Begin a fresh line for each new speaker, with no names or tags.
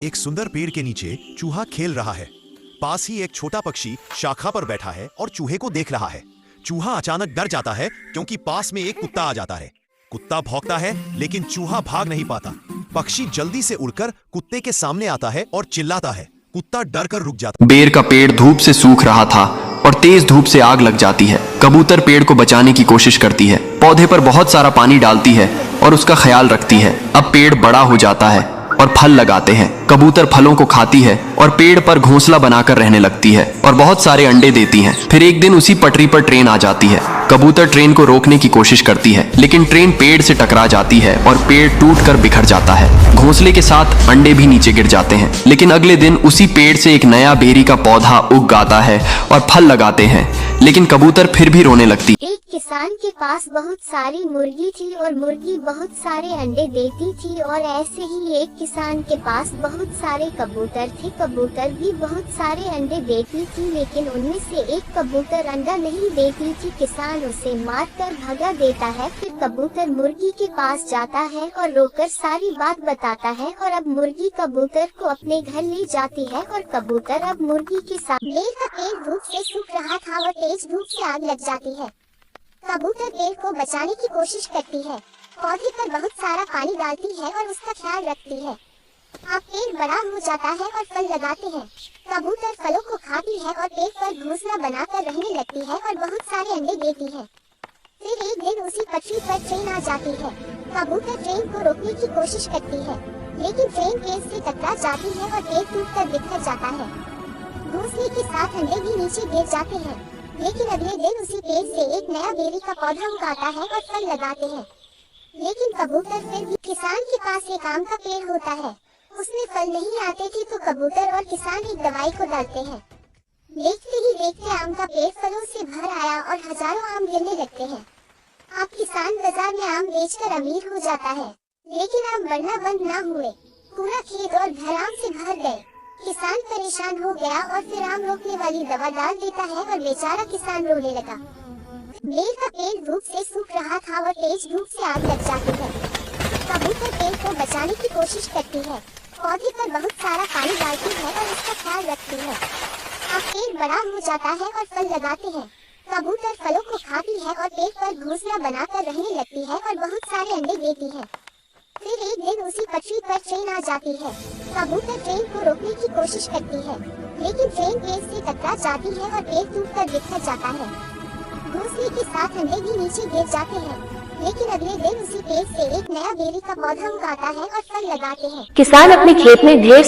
एक सुंदर पेड़ के नीचे चूहा खेल रहा है। पास ही एक छोटा पक्षी शाखा पर बैठा है और चूहे को देख रहा है। चूहा अचानक डर जाता है क्योंकि पास में एक कुत्ता आ जाता है। कुत्ता भौंकता है लेकिन चूहा भाग नहीं पाता। पक्षी जल्दी से उड़कर कुत्ते के सामने आता है और चिल्लाता है। कुत्ता डर कर रुक जाता है।
बेर का पेड़ धूप से सूख रहा था और तेज धूप से आग लग जाती है। कबूतर पेड़ को बचाने की कोशिश करती है, पौधे पर बहुत सारा पानी डालती है और उसका ख्याल रखती है। अब पेड़ बड़ा हो जाता है और फल लगाते हैं। कबूतर फलों को खाती है और पेड़ पर घोंसला बनाकर रहने लगती है और बहुत सारे अंडे देती है। फिर एक दिन उसी पटरी पर ट्रेन आ जाती है। कबूतर ट्रेन को रोकने की कोशिश करती है लेकिन ट्रेन पेड़ से टकरा जाती है और पेड़ टूटकर बिखर जाता है। घोंसले के साथ अंडे भी नीचे गिर जाते हैं। लेकिन अगले दिन उसी पेड़ से एक नया बेरी का पौधा उग आता है और फल लगाते हैं, लेकिन कबूतर फिर भी रोने लगती।
एक किसान के पास बहुत सारी मुर्गी थी और मुर्गी बहुत सारे अंडे देती थी और ऐसे ही एक किसान के पास बहुत सारे कबूतर थे। कबूतर भी बहुत सारे अंडे देती थी लेकिन उनमें से एक कबूतर अंडा नहीं देती थी। किसान उसे मारकर भगा देता है। फिर कबूतर मुर्गी के पास जाता है और रोकर सारी बात बताता है और अब मुर्गी कबूतर को अपने घर ले जाती है और कबूतर अब मुर्गी के साथ। बेर का पेड़ धूप से सूख रहा था और तेज धूप से आग लग जाती है। कबूतर पेड़ को बचाने की कोशिश करती है, पौधे पर बहुत सारा पानी डालती है और उसका ख्याल रखती है। अब पेड़ बड़ा हो जाता है और फल लगाते हैं। कबूतर फलों को खाती है और पेड़ पर घोंसला बनाकर रहने लगती है और बहुत सारे अंडे देती है। फिर एक दिन उसी पटरी पर ट्रेन आ जाती है। कबूतर ट्रेन को रोकने की कोशिश करती है लेकिन ट्रेन पेड़ से टकरा जाती है और पेड़ टूटकर बिखर जाता है। घोंसले के साथ अंडे भी नीचे गिर जाते हैं। लेकिन अगले दिन उसी पेड़ से एक नया बेरी का पौधा उगाता है और फल लगाते हैं। लेकिन कबूतर फिर भी। किसान के पास एक आम का पेड़ होता है, उसमें फल नहीं आते थे तो कबूतर और किसान एक दवाई को डालते हैं। देखते ही देखते आम का पेड़ फलों से भर आया और हजारों आम गिरने लगते हैं। अब किसान बाजार में आम बेचकर अमीर हो जाता है, लेकिन आम बढ़ना बंद न हुए। पूरा खेत और घर आम से भर गए। किसान परेशान हो गया और फिर आम रोकने वाली दवा डाल देता है और बेचारा किसान रोने लगा। बेर का पेड़ धूप से सूख रहा था और तेज धूप से आग लग जाती है। कबूतर पेड़ को बचाने की कोशिश करती है, पौधे पर बहुत सारा पानी डालती है और उसका ख्याल रखती है। अब पेड़ बड़ा हो जाता है और फल लगाते हैं। कबूतर फलों को खाती है और पेड़ पर घोंसला बनाकर रहने लगती है और बहुत सारे अंडे देती है। फिर एक दिन उसी पटरी पर ट्रेन आ जाती है। कबूतर ट्रेन को रोकने की कोशिश करती है लेकिन ट्रेन पेड़ से टकरा जाती है और पेड़ टूटकर बिखर जाता है। घोंसले के साथ अंडे भी नीचे गिर जाते हैं। लेकिन अगले दिन उसी पेड़ से एक नया बेरी का पौधा उगाता है और फल लगाते हैं।
किसान अपने खेत में ढेर